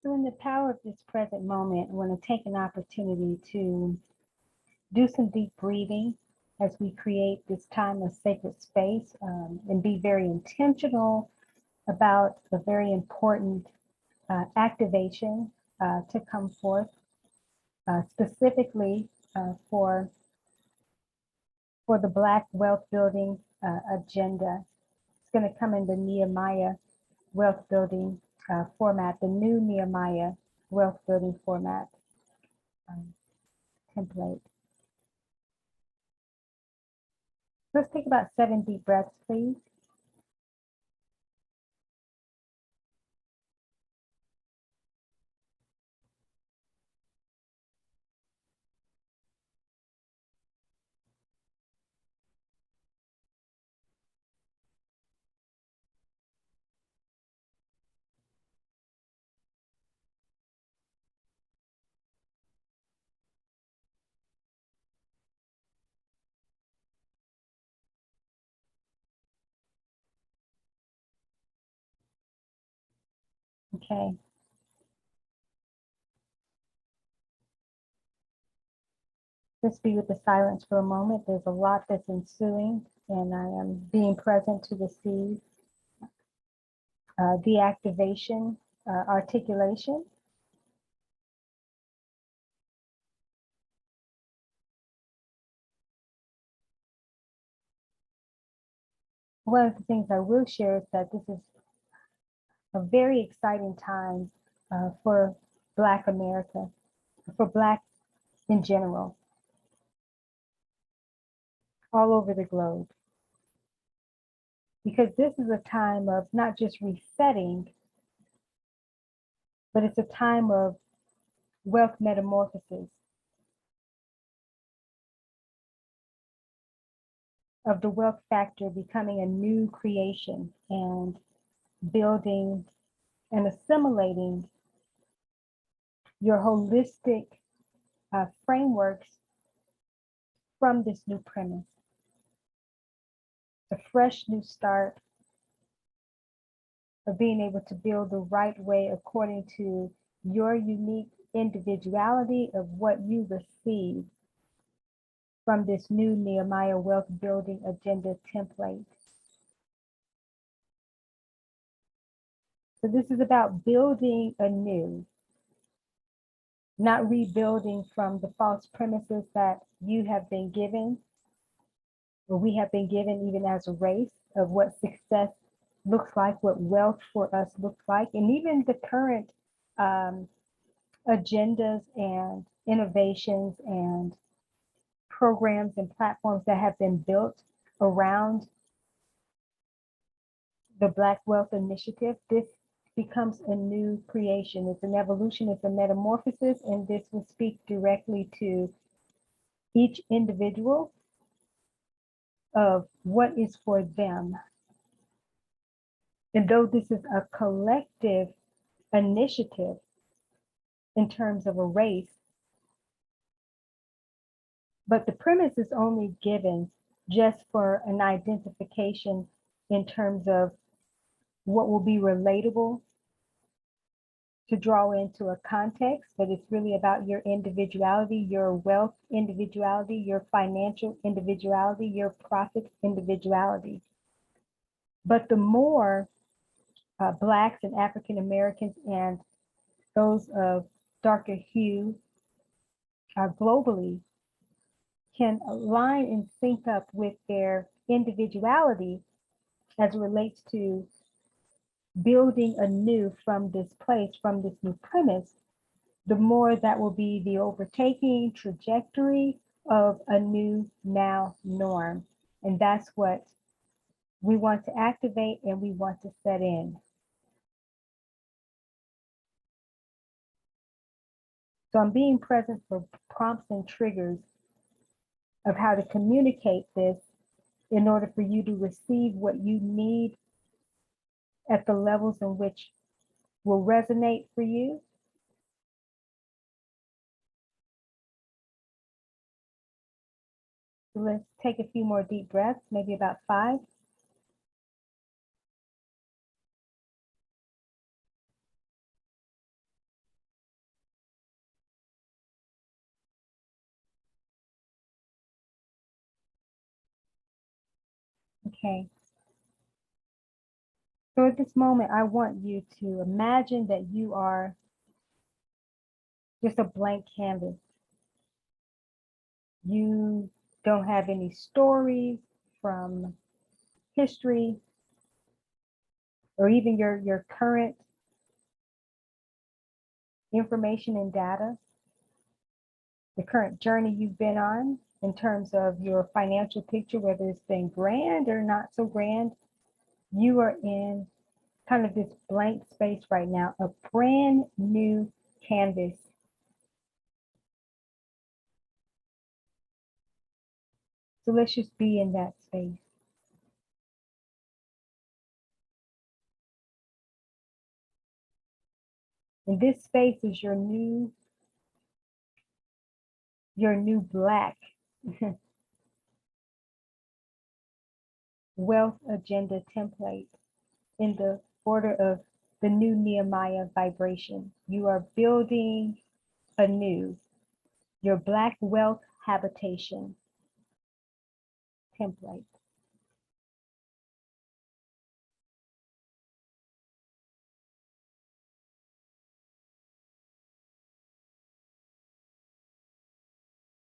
So in the power of this present moment, I want to take an opportunity to do some deep breathing as we create this time of sacred space, and be very intentional about a very important activation to come forth, specifically for the Black wealth building agenda. It's going to come in the Nehemiah wealth building format, the new Nehemiah wealth building format template. Let's take about 7 deep breaths, please. Okay. Just be with the silence for a moment. There's a lot that's ensuing, and I am being present to receive deactivation, articulation. One of the things I will share is that this is a very exciting time for Black America, for Black in general, all over the globe. Because this is a time of not just resetting, but it's a time of wealth metamorphosis, of the wealth factor becoming a new creation and building and assimilating your holistic frameworks from this new premise. A fresh new start of being able to build the right way according to your unique individuality of what you receive from this new Nehemiah wealth building agenda template. So this is about building anew, not rebuilding from the false premises that you have been given, or we have been given even as a race, of what success looks like, what wealth for us looks like, and even the current agendas and innovations and programs and platforms that have been built around the Black Wealth Initiative. This becomes a new creation. It's an evolution, it's a metamorphosis, and this will speak directly to each individual of what is for them. And though this is a collective initiative in terms of a race, but the premise is only given just for an identification in terms of what will be relatable to draw into a context, but it's really about your individuality, your wealth individuality, your financial individuality, your profit individuality. But the more Blacks and African Americans and those of darker hue globally can align and sync up with their individuality as it relates to building anew from this place, from this new premise, the more that will be the overtaking trajectory of a new now norm. And that's what we want to activate and we want to set in. So I'm being present for prompts and triggers of how to communicate this in order for you to receive what you need at the levels in which will resonate for you. So let's take a few more deep breaths, maybe about 5. Okay. So at this moment, I want you to imagine that you are just a blank canvas. You don't have any stories from history or even your current information and data, the current journey you've been on in terms of your financial picture, whether it's been grand or not so grand. You are in kind of this blank space right now, a brand new canvas. So let's just be in that space. And this space is your new black wealth agenda template in the order of the new Nehemiah vibration. You are building anew your black wealth habitation template.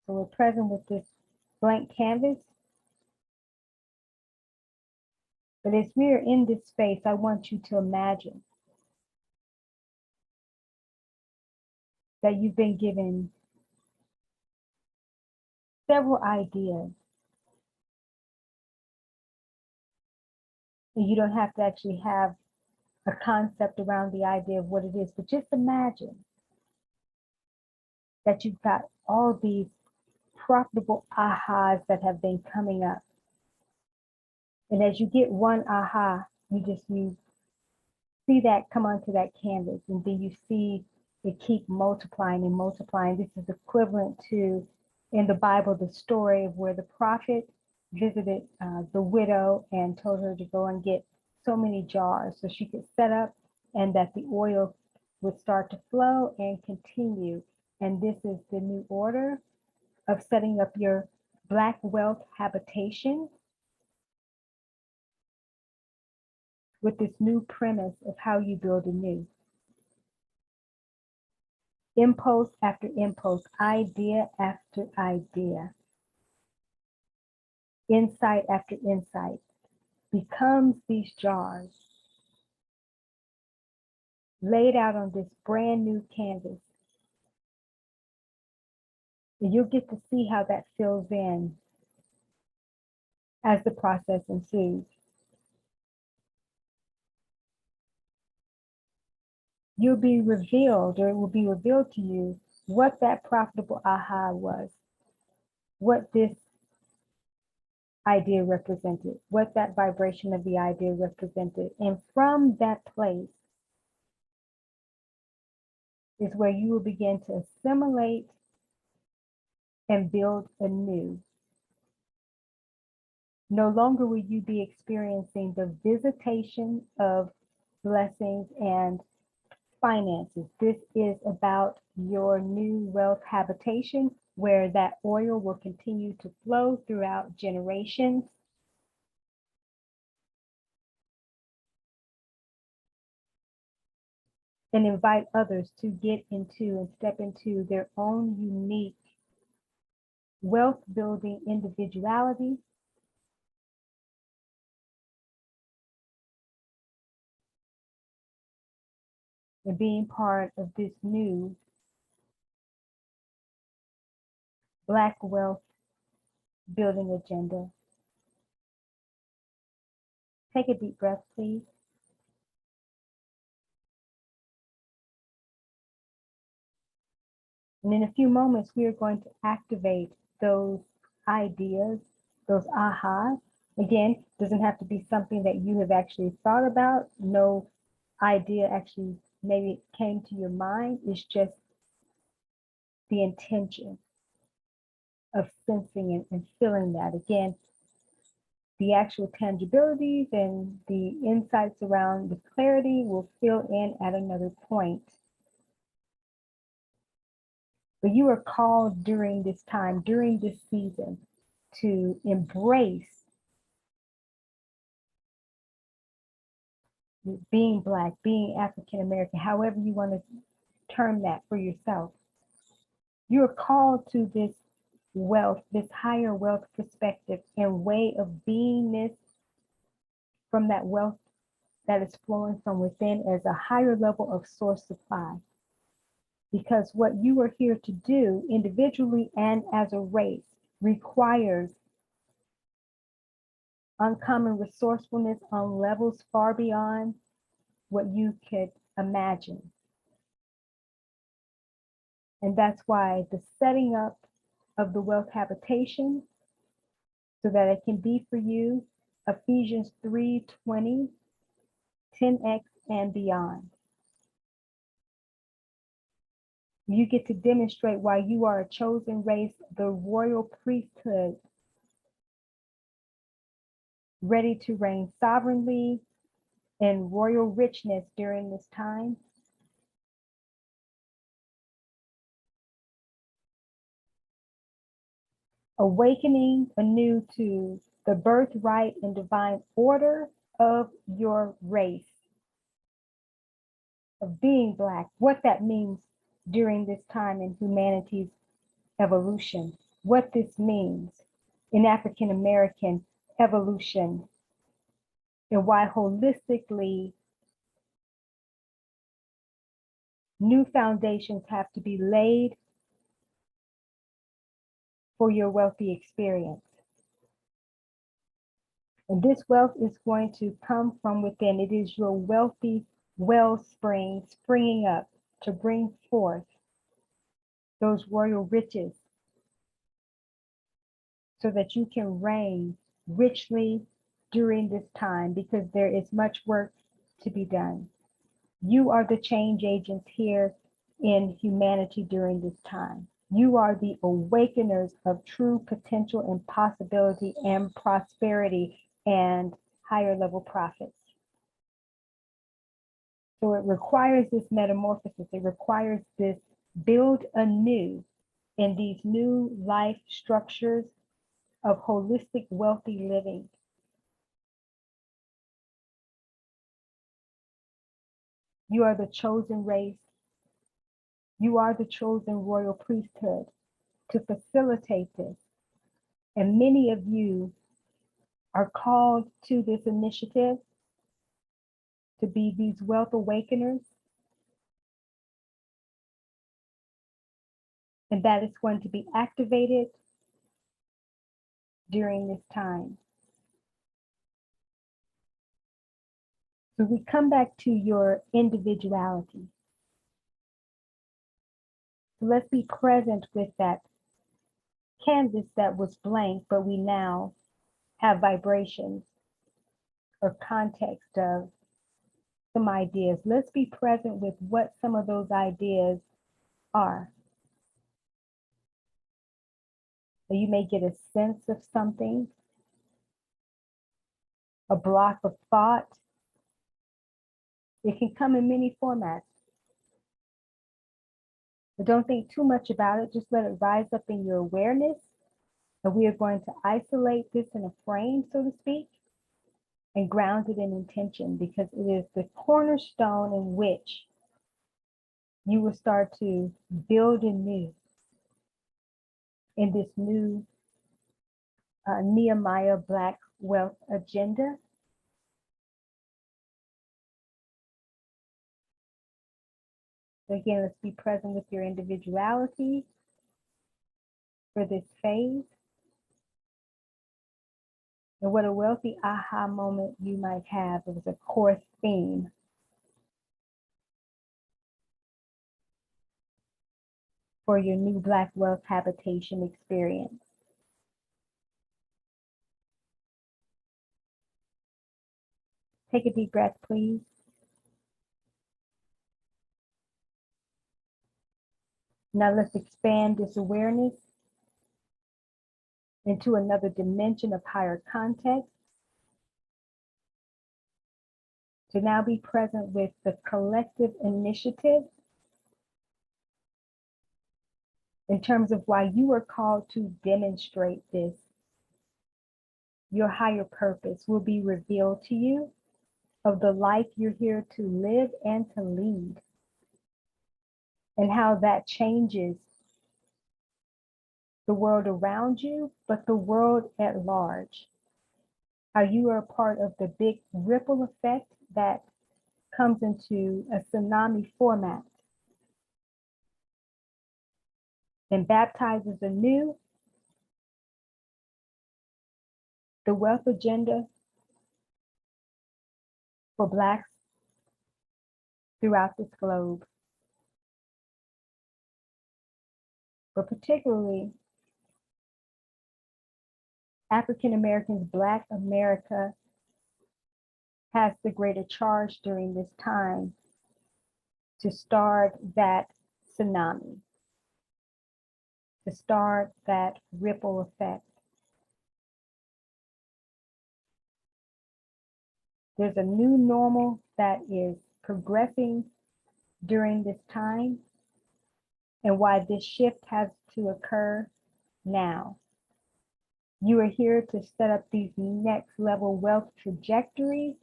So we're present with this blank canvas. But as we are in this space, I want you to imagine that you've been given several ideas. And you don't have to actually have a concept around the idea of what it is, but just imagine that you've got all these profitable ahas that have been coming up. And as you get one aha, you see that come onto that canvas, and then you see it keep multiplying and multiplying. This is equivalent to, in the Bible, the story of where the prophet visited the widow and told her to go and get so many jars so she could set up, and that the oil would start to flow and continue. And this is the new order of setting up your Black wealth habitation with this new premise of how you build anew. Impulse after impulse, idea after idea, insight after insight becomes these jars laid out on this brand new canvas. And you'll get to see how that fills in as the process ensues. You'll be revealed, or it will be revealed to you, what that profitable aha was, what this idea represented, what that vibration of the idea represented. And from that place is where you will begin to assimilate and build anew. No longer will you be experiencing the visitation of blessings and finances. This is about your new wealth habitation, where that oil will continue to flow throughout generations. And invite others to get into and step into their own unique wealth building individuality, and being part of this new Black wealth building agenda. Take a deep breath, please. And in a few moments, we are going to activate those ideas, those ahas. Again, doesn't have to be something that you have actually thought about. No idea actually maybe came to your mind. It's just the intention of sensing and feeling that. Again, the actual tangibilities and the insights around the clarity will fill in at another point. But you are called during this time, during this season, to embrace being Black, being African American, however you want to term that for yourself. You're called to this wealth, this higher wealth perspective and way of beingness from that wealth that is flowing from within as a higher level of source supply. Because what you are here to do individually and as a race requires uncommon resourcefulness on levels far beyond what you could imagine. And that's why the setting up of the wealth habitation, so that it can be for you, Ephesians 3:20, 10x and beyond. You get to demonstrate why you are a chosen race, the royal priesthood, ready to reign sovereignly in royal richness during this time. Awakening anew to the birthright and divine order of your race, of being Black, what that means during this time in humanity's evolution, what this means in African American evolution, and why holistically new foundations have to be laid for your wealthy experience. And this wealth is going to come from within. It is your wealthy wellspring springing up to bring forth those royal riches so that you can reign richly during this time, because there is much work to be done. You are the change agents here in humanity during this time. You are the awakeners of true potential and possibility and prosperity and higher level profits. So it requires this metamorphosis. It requires this build anew in these new life structures of holistic, wealthy living. You are the chosen race. You are the chosen royal priesthood to facilitate this. And many of you are called to this initiative to be these wealth awakeners. And that is going to be activated during this time. So we come back to your individuality. So let's be present with that canvas that was blank, but we now have vibrations or context of some ideas. Let's be present with what some of those ideas are. So you may get a sense of something, a block of thought. It can come in many formats. But don't think too much about it. Just let it rise up in your awareness. And we are going to isolate this in a frame, so to speak, and ground it in intention, because it is the cornerstone in which you will start to build anew in this new Nehemiah Black Wealth Agenda. So again, let's be present with your individuality for this phase. And what a wealthy aha moment you might have. It was a core theme. For your new Black Wealth Habitation experience. Take a deep breath, please. Now let's expand this awareness into another dimension of higher context. To now be present with the collective initiative in terms of why you are called to demonstrate this. Your higher purpose will be revealed to you. of the life you're here to live and to lead, and how that changes the world around you, but the world at large. How you are a part of the big ripple effect that comes into a tsunami format and baptizes anew the wealth agenda for Blacks throughout this globe, but particularly African Americans, Black America has the greater charge during this time to start that tsunami, to start that ripple effect. There's a new normal that is progressing during this time, and why this shift has to occur now. You are here to set up these next level wealth trajectories,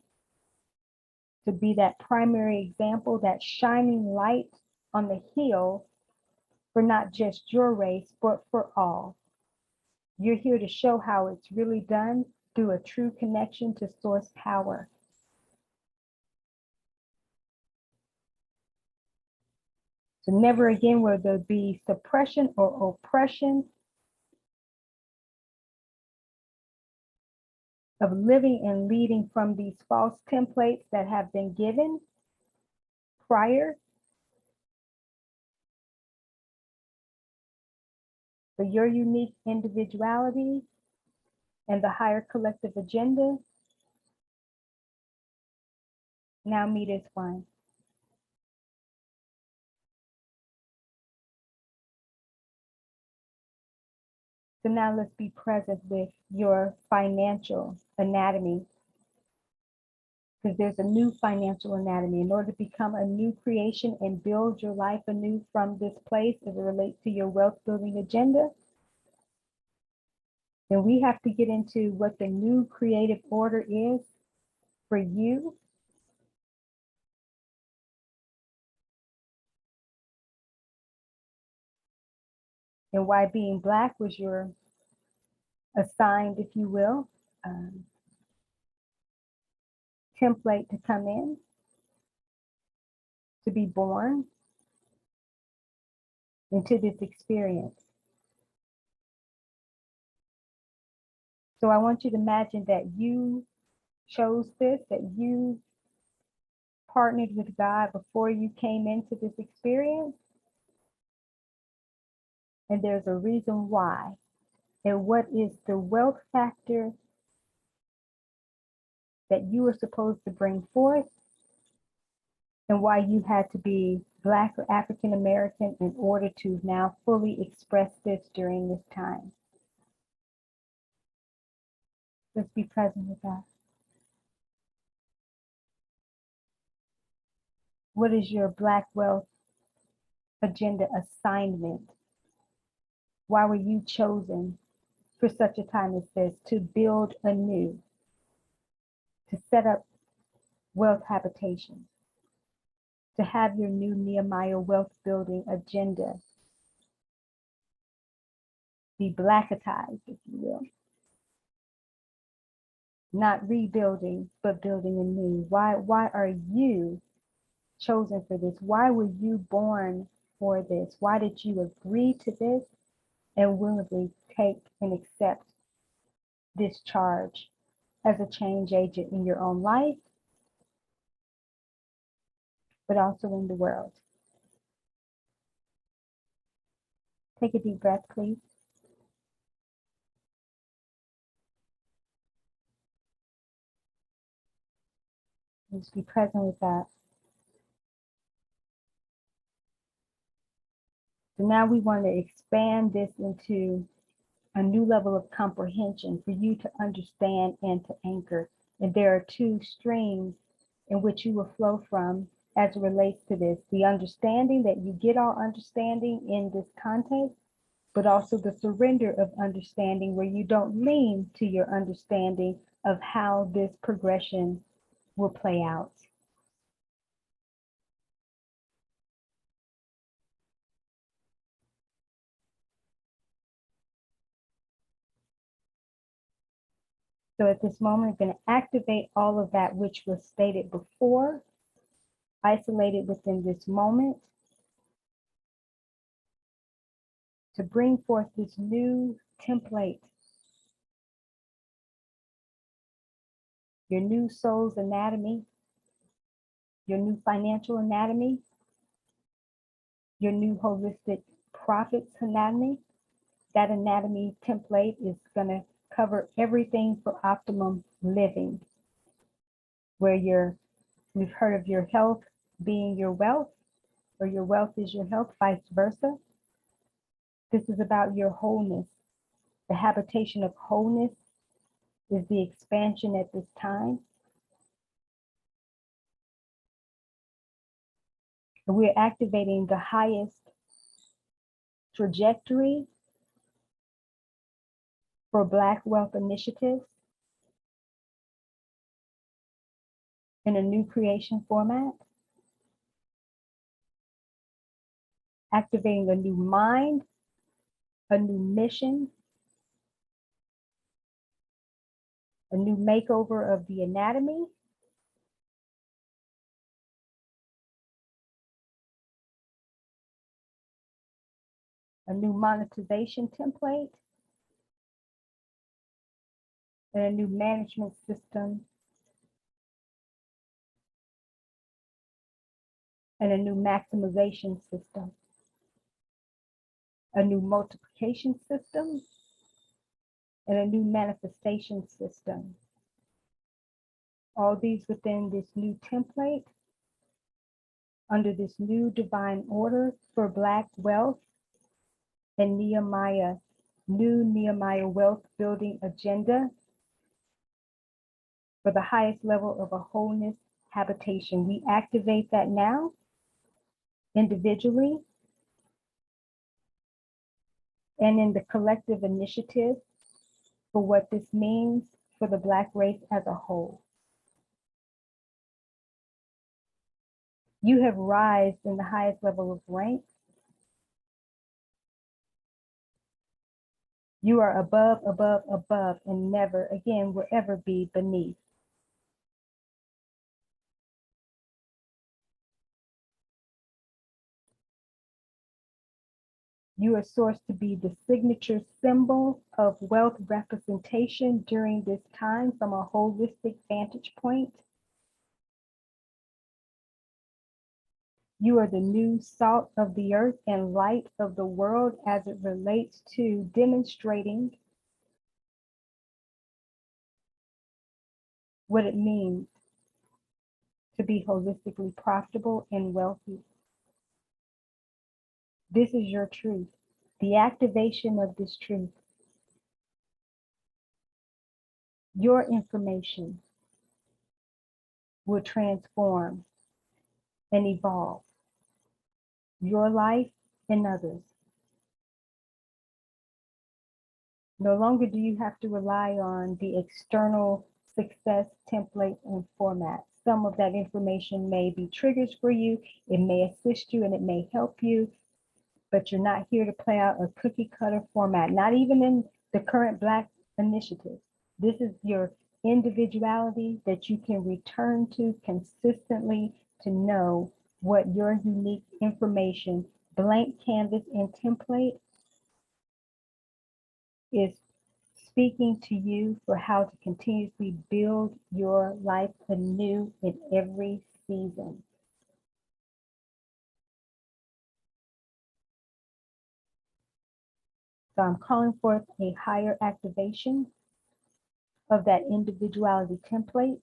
to be that primary example, that shining light on the hill for not just your race, but for all. You're here to show how it's really done through a true connection to source power. So never again will there be suppression or oppression of living and leading from these false templates that have been given prior. For your unique individuality and the higher collective agenda now meet as one. So now let's be present with your financial anatomy, because there's a new financial anatomy. In order to become a new creation and build your life anew from this place as it relates to your wealth building agenda, then we have to get into what the new creative order is for you. And why being Black was your assigned, if you will, template to come in, to be born into this experience. So I want you to imagine that you chose this, that you partnered with God before you came into this experience. And there's a reason why. And what is the wealth factor that you were supposed to bring forth, and why you had to be Black or African American in order to now fully express this during this time. Let's be present with that. What is your Black wealth agenda assignment? Why were you chosen for such a time as this, to build anew, to set up wealth habitation, to have your new Nehemiah wealth building agenda be Blackatized, if you will? Not rebuilding, but building anew. Why are you chosen for this? Why were you born for this? Why did you agree to this and willingly take and accept this charge as a change agent in your own life, but also in the world? Take a deep breath, please. Just be present with that. So now we want to expand this into a new level of comprehension for you to understand and to anchor. And there are two streams in which you will flow from as it relates to this. The understanding that you get all understanding in this context, but also the surrender of understanding where you don't lean to your understanding of how this progression will play out. So at this moment, I'm going to activate all of that which was stated before, isolated within this moment, to bring forth this new template, your new soul's anatomy, your new financial anatomy, your new holistic profits anatomy. That anatomy template is going to cover everything for optimum living, where we've heard of your health being your wealth, or your wealth is your health, vice versa. This is about your wholeness. The habitation of wholeness is the expansion at this time. We're activating the highest trajectory for Black wealth initiatives in a new creation format, activating a new mind, a new mission, a new makeover of the anatomy, a new monetization template, and a new management system, and a new maximization system, a new multiplication system, and a new manifestation system. All these within this new template, under this new divine order for Black wealth and Nehemiah, new Nehemiah wealth building agenda for the highest level of a wholeness habitation. We activate that now, individually, and in the collective initiative for what this means for the Black race as a whole. You have risen in the highest level of rank. You are above, above, above, and never again will ever be beneath. You are sourced to be the signature symbol of wealth representation during this time from a holistic vantage point. You are the new salt of the earth and light of the world as it relates to demonstrating what it means to be holistically profitable and wealthy. This is your truth. The activation of this truth, your information will transform and evolve your life and others. No longer do you have to rely on the external success template and format. Some of that information may be triggers for you, it may assist you, and it may help you, but you're not here to play out a cookie cutter format, not even in the current Black initiative. This is your individuality that you can return to consistently to know what your unique information, blank canvas and template is speaking to you for how to continuously build your life anew in every season. So I'm calling forth a higher activation of that individuality template,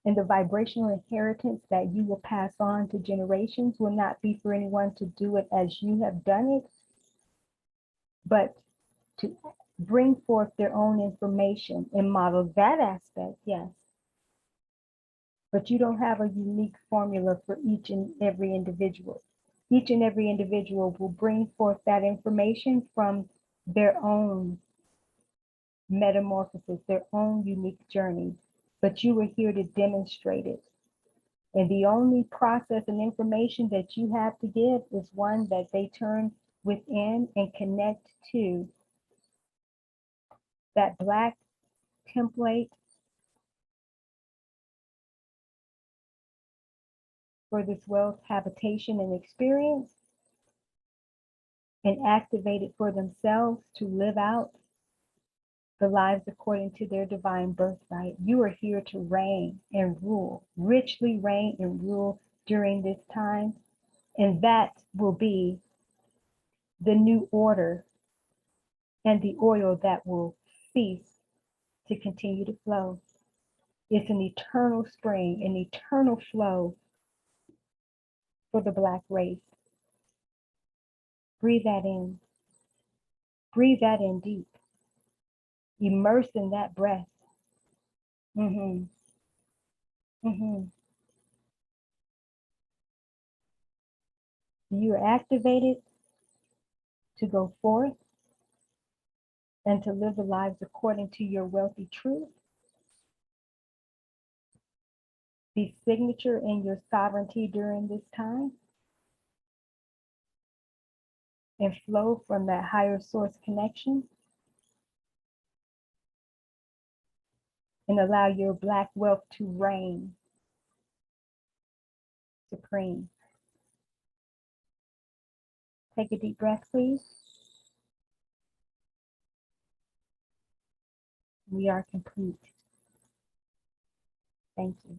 and the vibrational inheritance that you will pass on to generations will not be for anyone to do it as you have done it, but to bring forth their own information and model that aspect, yes. But you don't have a unique formula for each and every individual. Each and every individual will bring forth that information from their own metamorphosis, their own unique journey, but you were here to demonstrate it. And the only process and information that you have to give is one that they turn within and connect to that Black template for this wealth, habitation, and experience, and activate it for themselves to live out the lives according to their divine birthright. You are here to reign and rule, richly reign and rule during this time. And that will be the new order and the oil that will cease to continue to flow. It's an eternal spring, an eternal flow for the Black race. Breathe that in. Breathe that in deep. Immerse in that breath. Mm-hmm. Mm-hmm. You are activated to go forth and to live the lives according to your wealthy truth. Be signature in your sovereignty during this time, and flow from that higher source connection, and allow your Black wealth to reign supreme. Take a deep breath, please. We are complete. Thank you.